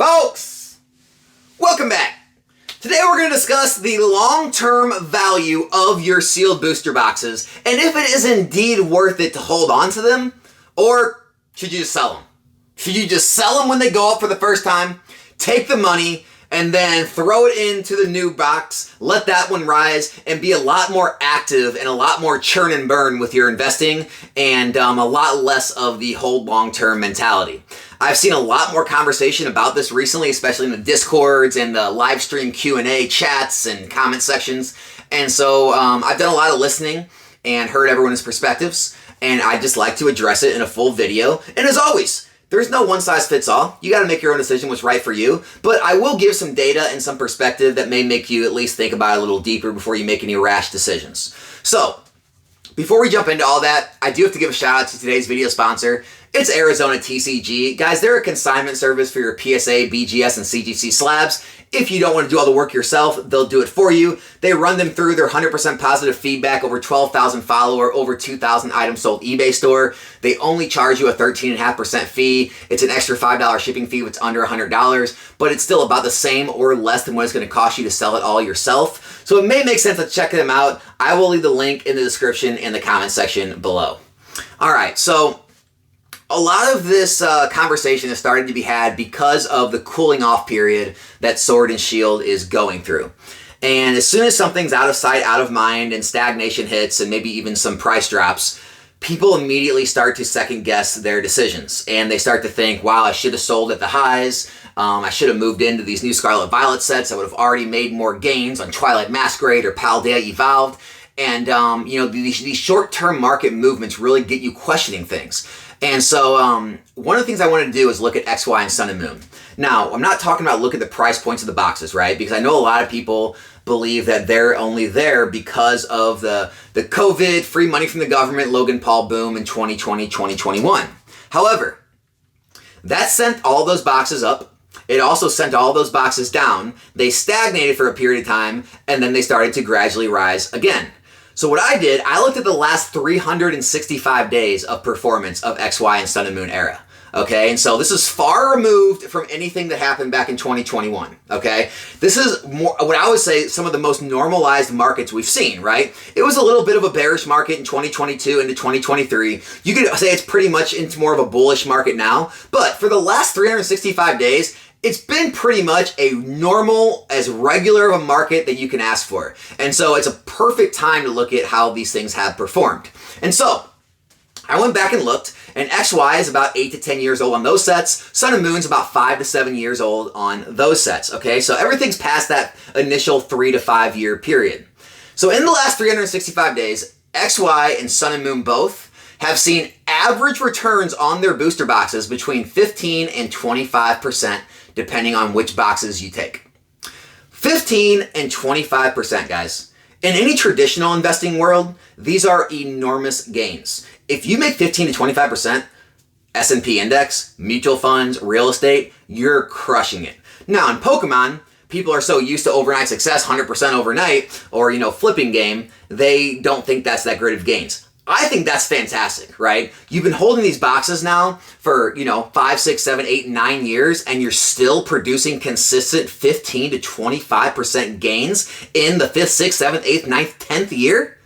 Folks, welcome back. Today we're going to discuss the long-term value of your sealed booster boxes and if it is indeed worth it to hold on to them, or should you just sell them? Should you just sell them when they go up for the first time, take the money, and then throw it into the new box, let that one rise, and be a lot more active and a lot more churn and burn with your investing, and a lot less of the hold long-term mentality. I've seen a lot more conversation about this recently, especially in the Discords and the live stream Q&A chats and comment sections. And so I've done a lot of listening and heard everyone's perspectives, and I just like to address it in a full video. And as always, there's no one size fits all. You got to make your own decision what's right for you. But I will give some data and some perspective that may make you at least think about it a little deeper before you make any rash decisions. So, before we jump into all that, I do have to give a shout out to today's video sponsor. It's Arizona TCG. Guys, they're a consignment service for your PSA, BGS, and CGC slabs. If you don't want to do all the work yourself, they'll do it for you. They run them through their 100% positive feedback, over 12,000 follower, over 2,000 items sold eBay store. They only charge you a 13.5% fee. It's an extra $5 shipping fee, which is under $100, but it's still about the same or less than what it's going to cost you to sell it all yourself. So it may make sense to check them out. I will leave the link in the description and the comment section below. All right, so a lot of this conversation has started to be had because of the cooling off period that Sword and Shield is going through. And as soon as something's out of sight, out of mind, and stagnation hits, and maybe even some price drops, people immediately start to second guess their decisions. And they start to think, wow, I should have sold at the highs. I should have moved into these new Scarlet Violet sets. I would have already made more gains on Twilight Masquerade or Paldea Evolved. And, these short-term market movements really get you questioning things. And so one of the things I wanted to do is look at X, Y, and Sun and Moon. Now, I'm not talking about look at the price points of the boxes, right? Because I know a lot of people believe that they're only there because of the COVID, free money from the government, Logan Paul boom in 2020, 2021. However, that sent all those boxes up. It also sent all those boxes down. They stagnated for a period of time, and then they started to gradually rise again. So what I did, I looked at the last 365 days of performance of X, Y, and Sun and Moon era. Okay, and so this is far removed from anything that happened back in 2021. Okay, this is more what I would say some of the most normalized markets we've seen, right? It was a little bit of a bearish market in 2022 into 2023. You could say it's pretty much into more of a bullish market now, but for the last 365 days, it's been pretty much a normal, as regular of a market that you can ask for. And so it's a perfect time to look at how these things have performed. And so I went back and looked, and XY is about 8 to 10 years old on those sets. Sun and Moon's about 5 to 7 years old on those sets, okay? So everything's past that initial 3 to 5 year period. So in the last 365 days, XY and Sun and Moon both have seen average returns on their booster boxes between 15 and 25%, depending on which boxes you take. 15 and 25%, guys. In any traditional investing world, these are enormous gains. If you make 15 to 25%, S&P index, mutual funds, real estate, you're crushing it. Now, in Pokemon, people are so used to overnight success, 100% overnight, or, flipping game, they don't think that's that great of gains. I think that's fantastic, right? You've been holding these boxes now for, 5, 6, 7, 8, 9 years, and you're still producing consistent 15 to 25% gains in the 5th, 6th, 7th, 8th, 9th, 10th year?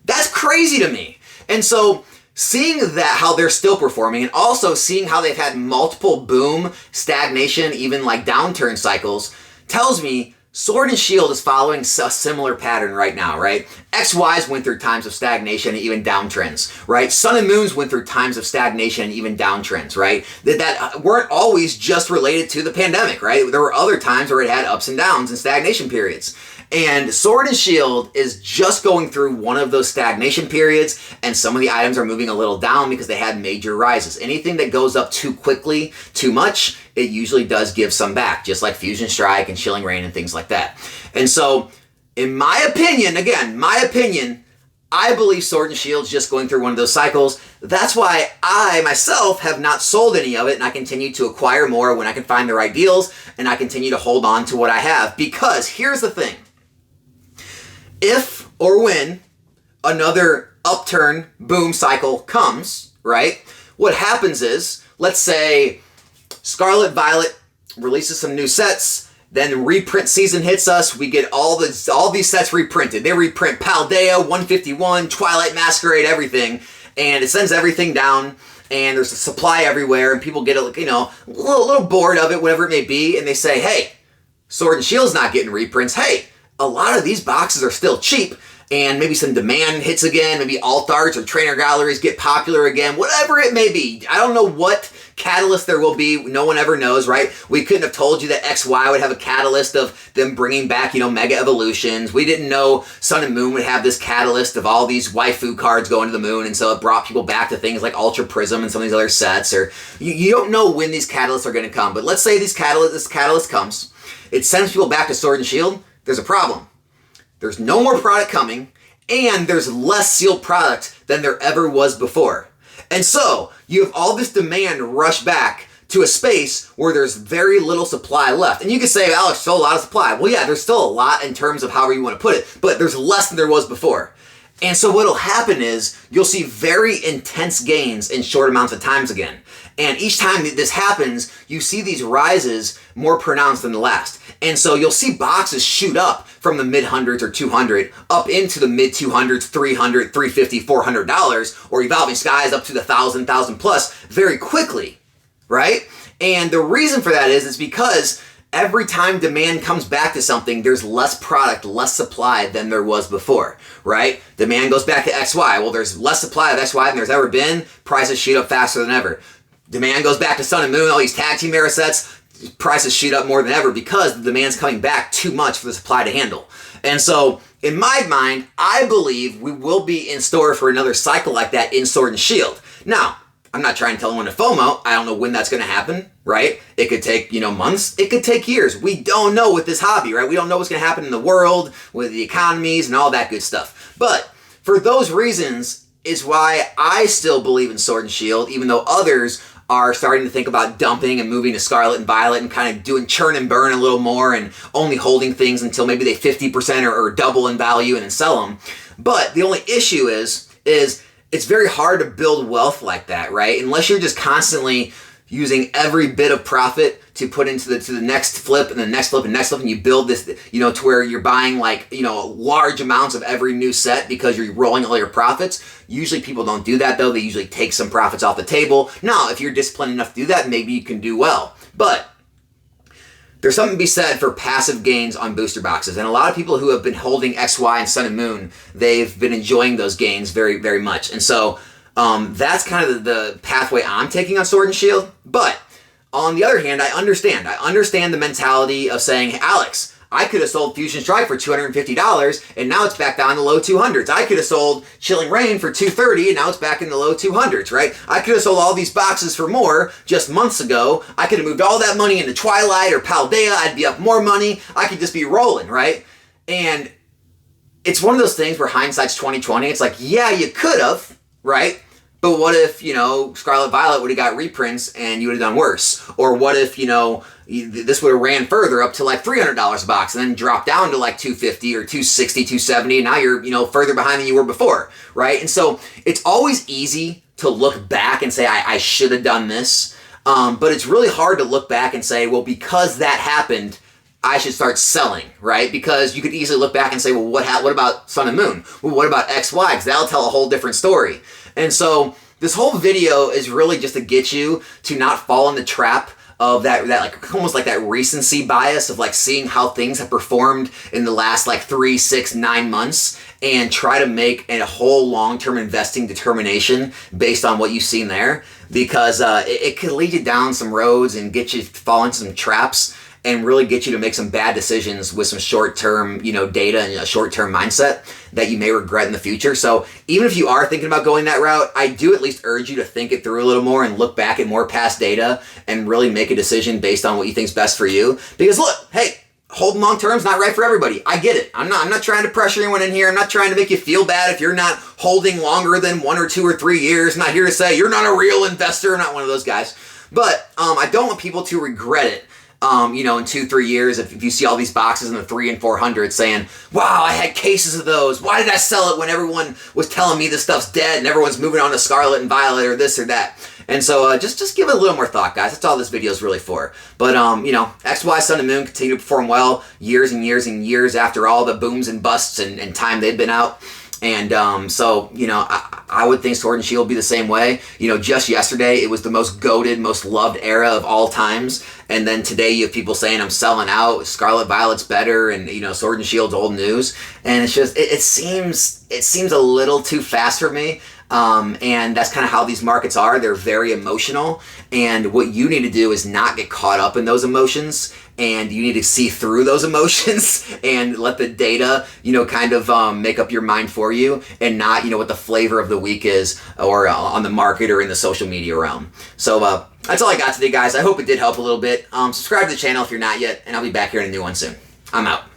That's crazy to me. And so seeing that, how they're still performing, and also seeing how they've had multiple boom, stagnation, even like downturn cycles, tells me Sword and Shield is following a similar pattern right now, right? XY's went through times of stagnation and even downtrends, right? Sun and Moon's went through times of stagnation and even downtrends, right? That weren't always just related to the pandemic, right? There were other times where it had ups and downs and stagnation periods. And Sword and Shield is just going through one of those stagnation periods, and some of the items are moving a little down because they had major rises. Anything that goes up too quickly, too much, it usually does give some back, just like Fusion Strike and Chilling Reign and things like that. And so, in my opinion, I believe Sword and Shield's just going through one of those cycles. That's why I, myself, have not sold any of it, and I continue to acquire more when I can find the right deals, and I continue to hold on to what I have. Because, here's the thing. If or when another upturn boom cycle comes, right, what happens is, let's say Scarlet Violet releases some new sets. Then reprint season hits us. We get all these sets reprinted. They reprint Paldea, 151, Twilight Masquerade, everything, and it sends everything down. And there's a supply everywhere, and people get a little bored of it, whatever it may be, and they say, "Hey, Sword and Shield's not getting reprints. Hey, a lot of these boxes are still cheap." And maybe some demand hits again, maybe alt arts or trainer galleries get popular again, whatever it may be. I don't know what catalyst there will be. No one ever knows, right? We couldn't have told you that XY would have a catalyst of them bringing back, Mega Evolutions. We didn't know Sun and Moon would have this catalyst of all these waifu cards going to the moon, and so it brought people back to things like Ultra Prism and some of these other sets. Or you don't know when these catalysts are going to come, but let's say this catalyst comes. It sends people back to Sword and Shield. There's a problem. There's no more product coming, and there's less sealed product than there ever was before. And so, you have all this demand rush back to a space where there's very little supply left. And you can say, "Alex, still a lot of supply." Well, yeah, there's still a lot in terms of however you want to put it, but there's less than there was before. And so what'll happen is, you'll see very intense gains in short amounts of times again. And each time that this happens, you see these rises more pronounced than the last. And so you'll see boxes shoot up from the mid-hundreds or 200 up into the mid-200s, $300, $350, $400, or Evolving Skies up to the 1,000 plus very quickly, right? And the reason for that is because every time demand comes back to something, there's less product, less supply than there was before, right? Demand goes back to XY. Well, there's less supply of XY than there's ever been. Prices shoot up faster than ever. Demand goes back to Sun and Moon, all these tag team era sets. Prices shoot up more than ever because the demand's coming back too much for the supply to handle. And so, in my mind, I believe we will be in store for another cycle like that in Sword and Shield. Now, I'm not trying to tell anyone to FOMO. I don't know when that's going to happen, right? It could take, months. It could take years. We don't know with this hobby, right? We don't know what's going to happen in the world with the economies and all that good stuff. But for those reasons is why I still believe in Sword and Shield, even though others are starting to think about dumping and moving to Scarlet and Violet and kind of doing churn and burn a little more and only holding things until maybe they 50% or double in value and then sell them. But the only issue is it's very hard to build wealth like that, right? Unless you're just constantly using every bit of profit to put into the next flip and the next flip and next flip, and you build this, to where you're buying large amounts of every new set because you're rolling all your profits. Usually people don't do that though. They usually take some profits off the table. Now, if you're disciplined enough to do that, maybe you can do well. But there's something to be said for passive gains on booster boxes. And a lot of people who have been holding XY and Sun and Moon, they've been enjoying those gains very, very much. And so that's kind of the pathway I'm taking on Sword and Shield. But on the other hand, I understand the mentality of saying, "Alex, I could have sold Fusion Strike for $250 and now it's back down to low 200s. I could have sold Chilling Reign for $230 and now it's back in the low 200s, right? I could have sold all these boxes for more just months ago. I could have moved all that money into Twilight or Paldea. I'd be up more money. I could just be rolling, right?" And it's one of those things where hindsight's 20/20. It's like, yeah, you could have, right? But what if, Scarlet Violet would have got reprints and you would have done worse? Or what if, this would have ran further up to like $300 a box and then dropped down to like $250 or $260, $270, and now you're, further behind than you were before, right? And so it's always easy to look back and say, I should have done this. But it's really hard to look back and say, well, because that happened, I should start selling, right? Because you could easily look back and say, well, what about Sun and Moon? Well, what about XY? Because that'll tell a whole different story. And so this whole video is really just to get you to not fall in the trap of that like almost like that recency bias of like seeing how things have performed in the last like 3, 6, 9 months and try to make a whole long-term investing determination based on what you've seen there, because it could lead you down some roads and get you to fall into some traps and really get you to make some bad decisions with some short-term, data and a short-term mindset that you may regret in the future. So even if you are thinking about going that route, I do at least urge you to think it through a little more and look back at more past data and really make a decision based on what you think is best for you. Because look, hey, holding long-term is not right for everybody. I get it. I'm not trying to pressure anyone in here. I'm not trying to make you feel bad if you're not holding longer than 1 or 2 or 3 years. I'm not here to say you're not a real investor. I'm not one of those guys. But I don't want people to regret it. In 2, 3 years, if you see all these boxes in the 300 and 400 saying, wow, I had cases of those. Why did I sell it when everyone was telling me this stuff's dead and everyone's moving on to Scarlet and Violet or this or that? And so just give it a little more thought, guys. That's all this video is really for. But, you know, X, Y, Sun, and Moon continue to perform well years and years and years after all the booms and busts and time they've been out. And so, you know, I would think Sword and Shield would be the same way. You know, just yesterday, it was the most goated, most loved era of all times. And then today you have people saying I'm selling out, Scarlet Violet's better, and, you know, Sword and Shield's old news. And it's just, it seems a little too fast for me. And that's kind of how these markets are. They're very emotional. And what you need to do is not get caught up in those emotions. And you need to see through those emotions and let the data, you know, kind of make up your mind for you, and not, you know, what the flavor of the week is, or on the market or in the social media realm. So that's all I got today, guys. I hope it did help a little bit. Subscribe to the channel if you're not yet, and I'll be back here in a new one soon. I'm out.